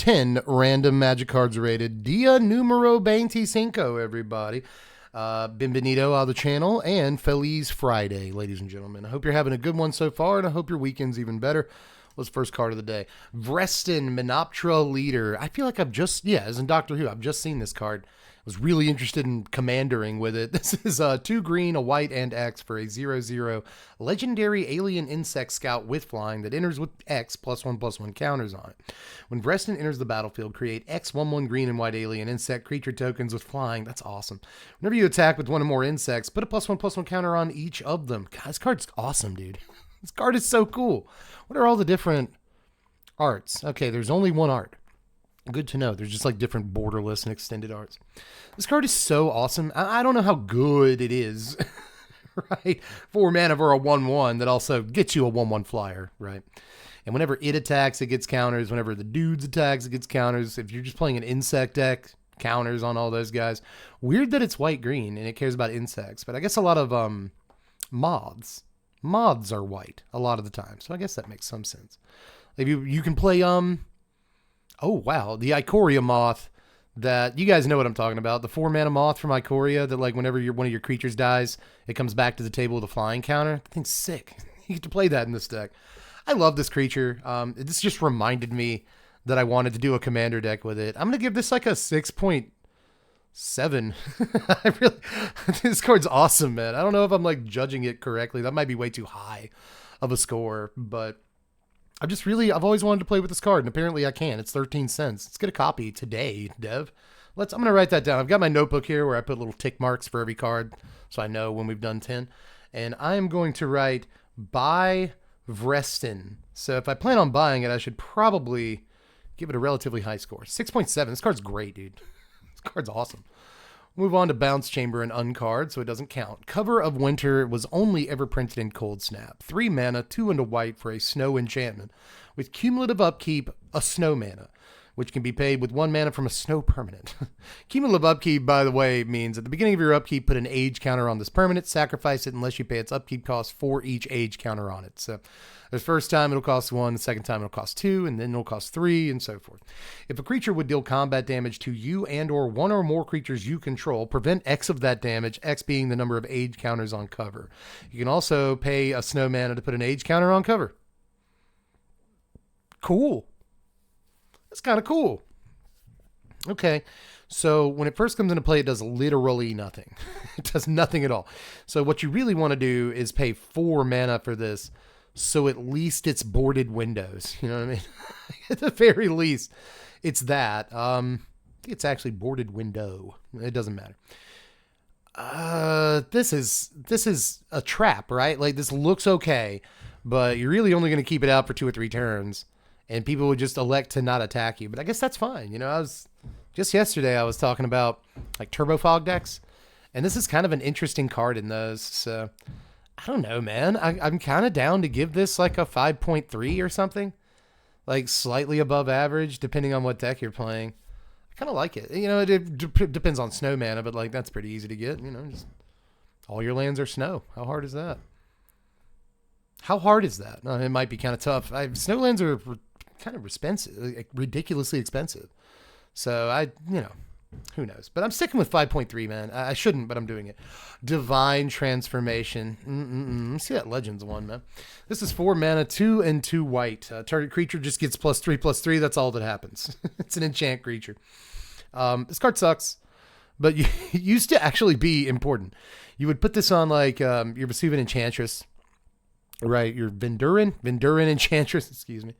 10 random magic cards rated. Dia numero 25, everybody. Bienvenido on the channel and Feliz Friday, ladies and gentlemen. I hope you're having a good one so far, and I hope your weekend's even better. What's the first card of the day? Vrestin, Menoptra leader. I feel like as in Doctor Who, I've just seen this card. I was really interested in commandering with it. This is 2 green, a white, and X for a 0/0 legendary alien insect scout with flying that enters with X +1/+1 counters on it. When Vrestin enters the battlefield, create X 1/1 green and white alien insect creature tokens with flying. That's awesome. Whenever you attack with one or more insects, put a +1/+1 counter on each of them. God, this card's awesome, dude. This card is so cool. What are all the different arts? Okay, there's only one art. Good to know. There's just like different borderless and extended arts. This card is so awesome. I don't know how good it is, right? 4 mana for a 1/1 that also gets you a 1/1 flyer, right? And whenever it attacks, it gets counters. Whenever the dudes attacks, it gets counters. If you're just playing an insect deck, counters on all those guys. Weird that it's white-green and it cares about insects, but I guess a lot of moths are white a lot of the time. So I guess that makes some sense. If you can play oh, wow. The Ikoria moth that you guys know what I'm talking about. The 4 mana moth from Ikoria that, like, whenever one of your creatures dies, it comes back to the table with a flying counter. That thing's sick. You get to play that in this deck. I love this creature. This just reminded me that I wanted to do a commander deck with it. I'm going to give this like a 6.7. This card's awesome, man. I don't know if I'm like judging it correctly. That might be way too high of a score, but I've always wanted to play with this card, and apparently I can. It's 13 cents. Let's get a copy today, Dev. I'm going to write that down. I've got my notebook here where I put little tick marks for every card so I know when we've done 10. And I'm going to write buy Vrestin. So if I plan on buying it, I should probably give it a relatively high score. 6.7. This card's great, dude. This card's awesome. Move on to Bounce Chamber and uncard, so it doesn't count. Cover of Winter was only ever printed in Cold Snap. 3 mana, 2 and a white for a snow enchantment. With cumulative upkeep, a snow mana, which can be paid with 1 mana from a snow permanent. Cumulative upkeep, by the way, means at the beginning of your upkeep, put an age counter on this permanent, sacrifice it unless you pay its upkeep cost for each age counter on it. So the first time it'll cost 1, the second time it'll cost 2, and then it'll cost 3, and so forth. If a creature would deal combat damage to you and or one or more creatures you control, prevent X of that damage, X being the number of age counters on cover. You can also pay a snow mana to put an age counter on cover. Cool. That's kind of cool. Okay, so when it first comes into play, it does literally nothing. It does nothing at all. So what you really want to do is pay 4 mana for this, so at least it's boarded windows. You know what I mean? At the very least, it's that. I think it's actually boarded window. It doesn't matter. This is a trap, right? Like, this looks okay, but you're really only going to keep it out for 2 or 3 turns. And people would just elect to not attack you. But I guess that's fine. You know, just yesterday I was talking about like Turbo Fog decks. And this is kind of an interesting card in those. So I don't know, man. I'm kind of down to give this like a 5.3 or something. Like slightly above average, depending on what deck you're playing. I kind of like it. You know, it depends on snow mana, but like that's pretty easy to get. You know, just all your lands are snow. How hard is that? How hard is that? It might be kind of tough. Snow lands are kind of expensive, like ridiculously expensive. So who knows? But I'm sticking with 5.3, man. I shouldn't, but I'm doing it. Divine Transformation. See that Legends one, man. This is 4 mana, 2 and 2 white. Target creature just gets +3/+3. That's all that happens. It's an enchant creature. This card sucks, but it used to actually be important. You would put this on like your Vesuvian Enchantress, right? Your Vendurin Enchantress, excuse me.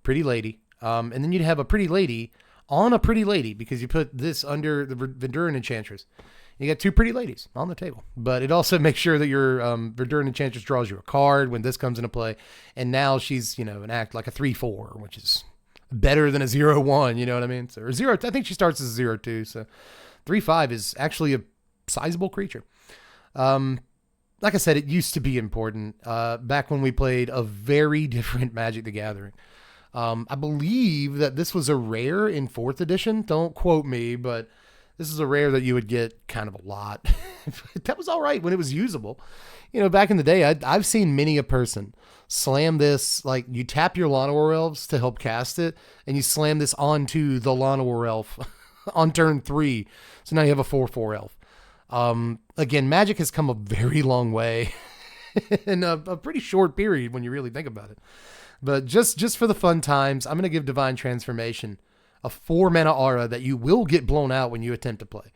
Pretty lady. And then you'd have a pretty lady on a pretty lady because you put this under the Vendurin Enchantress. You got 2 pretty ladies on the table. But it also makes sure that your Vendurin Enchantress draws you a card when this comes into play. And now she's, an act like a 3/4, which is better than a 0/1, you know what I mean? So, or 0, I think she starts as a 0/2. So 3/5 is actually a sizable creature. Like I said, it used to be important back when we played a very different Magic the Gathering. I believe that this was a rare in 4th edition. Don't quote me, but This is a rare that you would get kind of a lot. That was all right when it was usable. You know, back in the day, I've seen many a person slam this, like you tap your Llanowar Elves to help cast it, and you slam this onto the Llanowar Elf on turn 3. So now you have a 4/4 elf. Again, Magic has come a very long way in a pretty short period when you really think about it. But just for the fun times, I'm going to give Divine Transformation a 4 mana aura that you will get blown out when you attempt to play.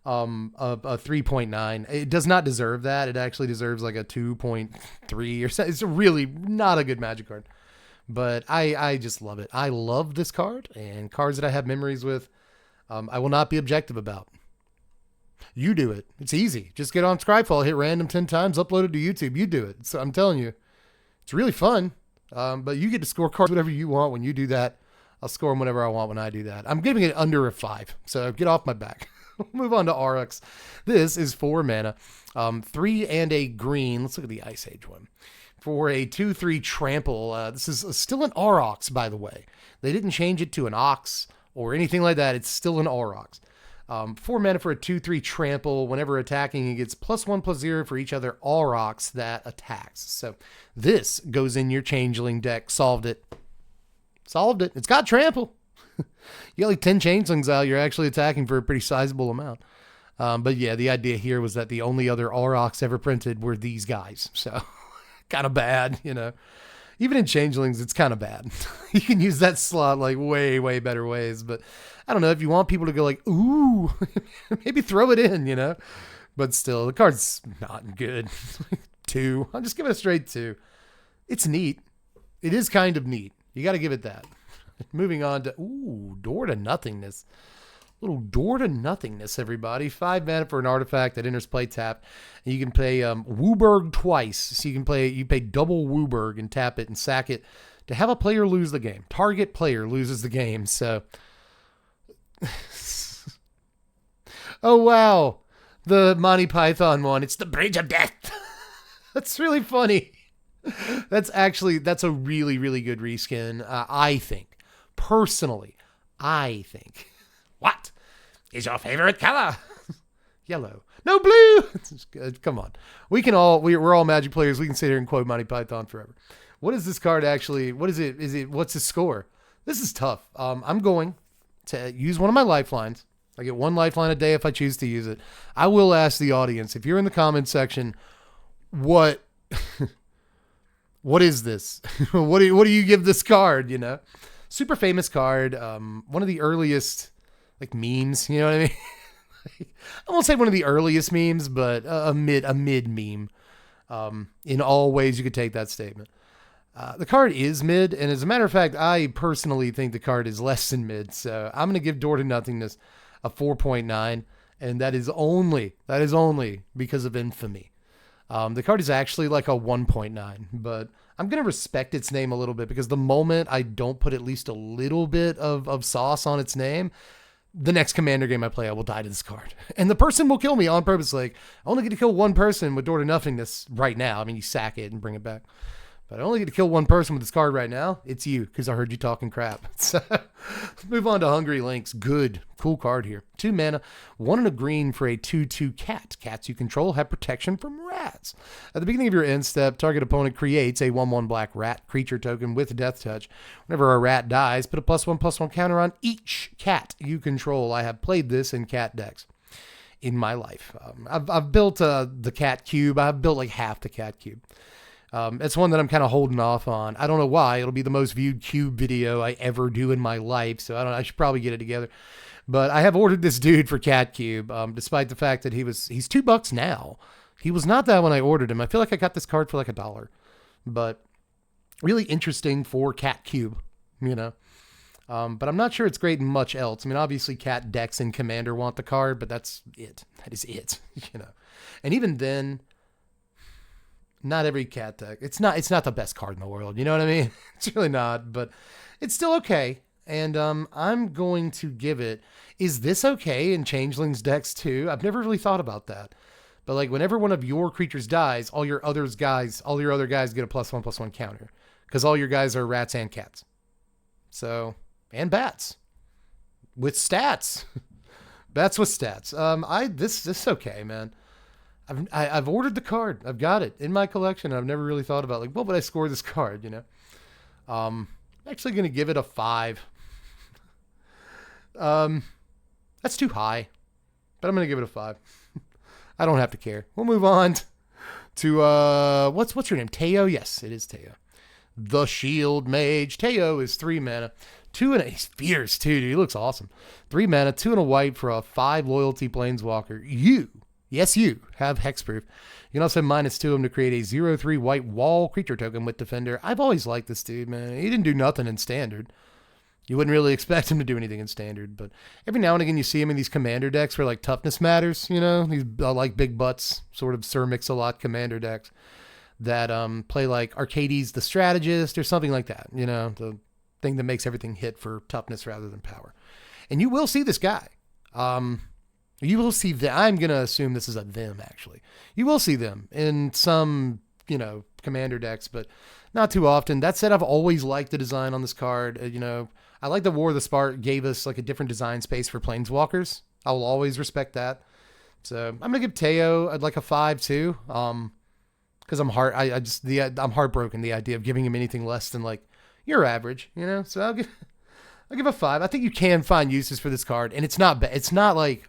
A 3.9. It does not deserve that. It actually deserves like a 2.3 or so. It's really not a good Magic card. But I just love it. I love this card, and cards that I have memories with, I will not be objective about. You do it. It's easy. Just get on Scryfall, hit random 10 times, upload it to YouTube. You do it. So I'm telling you, it's really fun. But you get to score cards whatever you want when you do that. I'll score them whenever I want when I do that. I'm giving it under a 5. So get off my back. We'll move on to Aurochs. This is 4 mana. 3 and a green. Let's look at the Ice Age one. For a 2/3 trample. This is still an Aurochs, by the way. They didn't change it to an Ox or anything like that. It's still an Aurochs. 4 mana for a 2/3 trample. Whenever attacking, it gets +1/+0 for each other Aurochs that attacks. So this goes in your Changeling deck. Solved it. Solved it. It's got trample. You got like 10 Changelings out. You're actually attacking for a pretty sizable amount. But yeah, the idea here was that the only other Aurochs ever printed were these guys. So kind of bad, you know. Even in Changelings, it's kind of bad. You can use that slot like way, way better ways. But I don't know, if you want people to go like, ooh, maybe throw it in, you know. But still, the card's not good. 2. I'll just give it a straight 2. It's neat. It is kind of neat. You got to give it that. Moving on to, Door to Nothingness. Little Door to Nothingness, everybody. 5 mana for an artifact that enters play tap. And you can play Wooburg twice. So you pay double Wooburg and tap it and sack it to have a player lose the game. Target player loses the game. So, oh wow. The Monty Python one. It's the Bridge of Death. That's really funny. That's a really, really good reskin. I think. Personally, I think. What is your favorite color? Yellow. No, blue. Come on. We're all Magic players. We can sit here and quote Monty Python forever. What is this card actually? What is it? What's the score? This is tough. I'm going to use one of my lifelines. I get 1 lifeline a day if I choose to use it. I will ask the audience, if you're in the comment section, what is this? What do you give this card, you know? Super famous card. One of the earliest like memes, you know what I mean? I won't say one of the earliest memes, but a mid meme. In all ways you could take that statement. The card is mid, and as a matter of fact, I personally think the card is less than mid. So I'm going to give Door to Nothingness a 4.9, and that is only because of infamy. The card is actually like a 1.9, but I'm going to respect its name a little bit, because the moment I don't put at least a little bit of sauce on its name, the next Commander game I play, I will die to this card. And the person will kill me on purpose. Like, I only get to kill 1 person with Door to Nothingness right now. I mean, you sack it and bring it back. But I only get to kill 1 person with this card right now. It's you, because I heard you talking crap. So let's move on to Hungry Lynx. Good. Cool card here. 2 mana, 1 and a green for a 2/2 cat. Cats you control have protection from rats. At the beginning of your end step, target opponent creates a 1/1 black rat creature token with Death Touch. Whenever a rat dies, put a +1/+1 counter on each cat you control. I have played this in cat decks in my life. I've built the cat cube. I've built like half the cat cube. It's one that I'm kind of holding off on. I don't know why. It'll be the most viewed cube video I ever do in my life. So I should probably get it together. But I have ordered this dude for Cat Cube, despite the fact that he's $2 now. He was not that when I ordered him. I feel like I got this card for like $1. But really interesting for Cat Cube, you know. But I'm not sure it's great in much else. I mean, obviously Cat Decks and Commander want the card, but that's it. That is it, you know. And even then, not every cat deck. It's not the best card in the world. You know what I mean? It's really not, but it's still okay. And I'm going to give it, is this okay in Changelings decks too? I've never really thought about that. But like whenever one of your creatures dies, all your other guys get a +1/+1 counter. Because all your guys are rats and cats. So, and bats. With stats. That's with stats. This is okay, man. I've ordered the card. I've got it in my collection. I've never really thought about like what would I score this card, you know? I'm actually gonna give it a 5. That's too high, but I'm gonna give it a 5. I don't have to care. We'll move on to what's your name? Teyo? Yes, it is Teyo. The Shieldmage. Teyo is 3 mana. 2 and he's fierce too, dude. He looks awesome. 3 mana, 2 and a white for a 5 loyalty planeswalker. Yes, you have hexproof. You can also -2 him to create a 0/3 white wall creature token with Defender. I've always liked this dude, man. He didn't do nothing in Standard. You wouldn't really expect him to do anything in Standard, but every now and again you see him in these commander decks where like toughness matters, you know? These like big butts, sort of Sir Mix-a-Lot commander decks that play like Arcades the Strategist or something like that, you know? The thing that makes everything hit for toughness rather than power. And you will see this guy. You will see them. I'm going to assume this is a them, actually. You will see them in some, you know, commander decks, but not too often. That said, I've always liked the design on this card. You know, I like that War of the Spark gave us like a different design space for planeswalkers. I will always respect that. So I'm going to give Teyo, I'd like a 5 too. Because I'm heartbroken the idea of giving him anything less than like your average, you know? So I'll give a 5. I think you can find uses for this card, and it's not bad. It's not like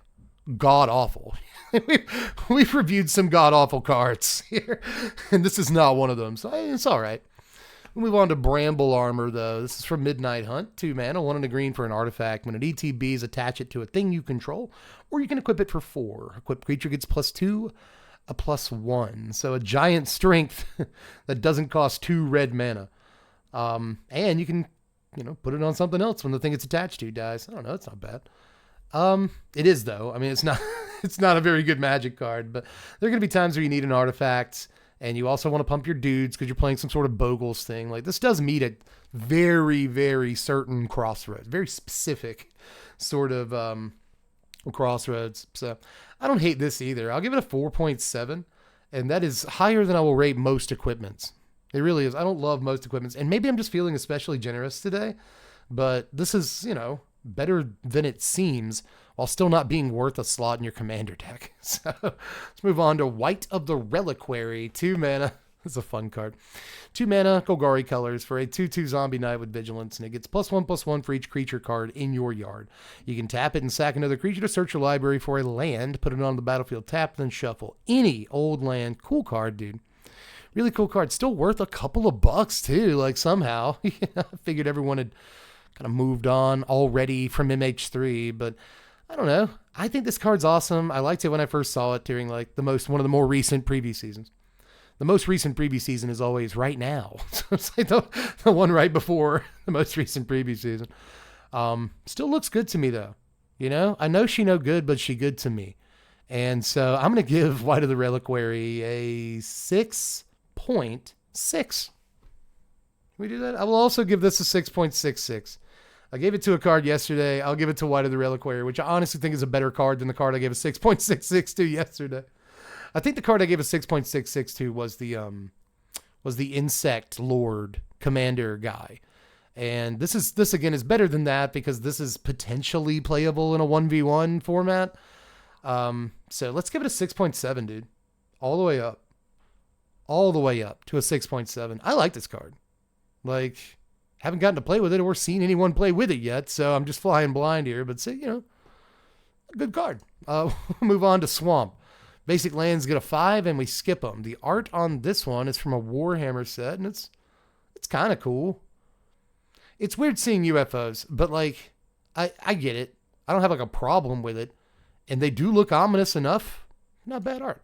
god awful. We've reviewed some god awful cards here, and this is not one of them. So it's all right. We'll move on to Bramble Armor, though. This is from Midnight Hunt. 2 mana, 1 and a green for an artifact. When it ETBs, attach it to a thing you control, or you can equip it for 4. Equipped creature gets +2, a +1. So a giant strength that doesn't cost 2 red mana. And you can, you know, put it on something else when the thing it's attached to dies. I don't know. It's not bad. It is though. I mean, it's not, it's not a very good Magic card, but there are going to be times where you need an artifact and you also want to pump your dudes because you're playing some sort of Bogles thing. Like this does meet at very, very certain crossroads, very specific sort of, crossroads. So I don't hate this either. I'll give it a 4.7, and that is higher than I will rate most equipments. It really is. I don't love most equipments, and maybe I'm just feeling especially generous today, but this is, you know, better than it seems while still not being worth a slot in your commander deck. So let's move on to Wight of the Reliquary. 2 mana. This is a fun card. 2 mana, Golgari colors for a 2/2 zombie knight with vigilance, and it gets +1/+1 for each creature card in your yard. You can tap it and sack another creature to search your library for a land, put it on the battlefield, tap, then shuffle. Any old land. Cool card, dude. Really cool card. Still worth a couple of bucks, too. Like, somehow. I figured everyone had kind of moved on already from MH3, but I don't know. I think this card's awesome. I liked it when I first saw it during, like, one of the more recent preview seasons. The most recent preview season is always right now. So it's like the one right before the most recent preview season. Still looks good to me, though. You know? I know she no good, but she good to me. And so I'm going to give Wight of the Reliquary a 6.6. Can we do that? I will also give this a 6.66. I gave it to a card yesterday. I'll give it to Wight of the Reliquary, which I honestly think is a better card than the card I gave a 6.66 to yesterday. I think the card I gave a 6.66 to was the Insect Lord Commander guy. And this again is better than that because this is potentially playable in a 1v1 format. So let's give it a 6.7, dude. All the way up. All the way up to a 6.7. I like this card. Like, haven't gotten to play with it or seen anyone play with it yet, so I'm just flying blind here. But, you know, a good card. We'll move on to Swamp. Basic lands get a 5, and we skip them. The art on this one is from a Warhammer set, and it's kind of cool. It's weird seeing UFOs, but, like, I get it. I don't have, like, a problem with it. And they do look ominous enough. Not bad art.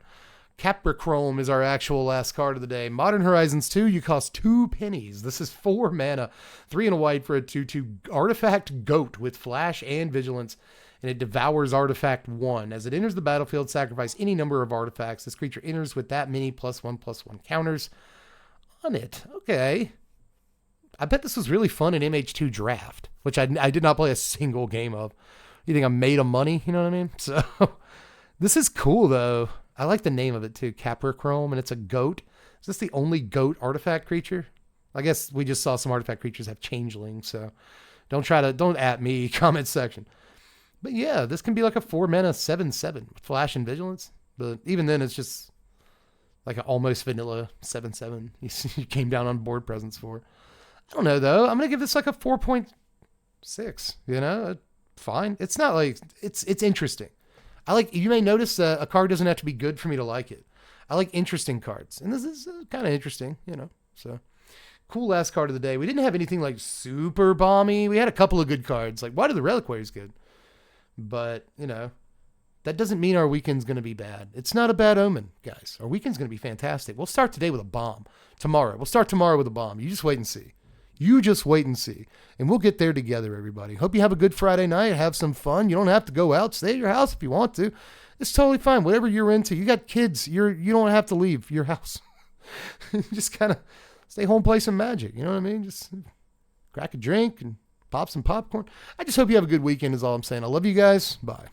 Caprichrome is our actual last card of the day. Modern Horizons 2, you cost 2 pennies. This is 4 mana, 3 and a white for a 2/2 artifact goat with flash and vigilance, and it devours artifact 1. As it enters the battlefield, sacrifice any number of artifacts. This creature enters with that many +1/+1 counters on it. Okay. I bet this was really fun in MH2 Draft, which I did not play a single game of. You think I'm made of money? You know what I mean? So this is cool, though. I like the name of it, too. Caprichrome, and it's a goat. Is this the only goat artifact creature? I guess we just saw some artifact creatures have changelings, so don't at me, comment section. But yeah, this can be like a 4 mana 7/7 with Flash and Vigilance. But even then, it's just like an almost vanilla 7/7. You came down on board presence for. I don't know though. I'm gonna give this like a 4.6. You know, fine. It's not like it's interesting. I like. You may notice a card doesn't have to be good for me to like it. I like interesting cards, and this is kind of interesting. You know, so cool. Last card of the day. We didn't have anything like super bomby. We had a couple of good cards. Like why do the Reliquaries good? But you know, that doesn't mean our weekend's going to be bad. It's not a bad omen, guys. Our weekend's going to be fantastic. We'll start today with a bomb. Tomorrow. We'll start tomorrow with a bomb. You just wait and see. You just wait and see. And we'll get there together, everybody. Hope you have a good Friday night. Have some fun. You don't have to go out. Stay at your house if you want to. It's totally fine. Whatever you're into. You got kids. You don't have to leave your house. Just kind of stay home, play some Magic. You know what I mean? Just crack a drink and pop some popcorn. I just hope you have a good weekend is all I'm saying. I love you guys. Bye.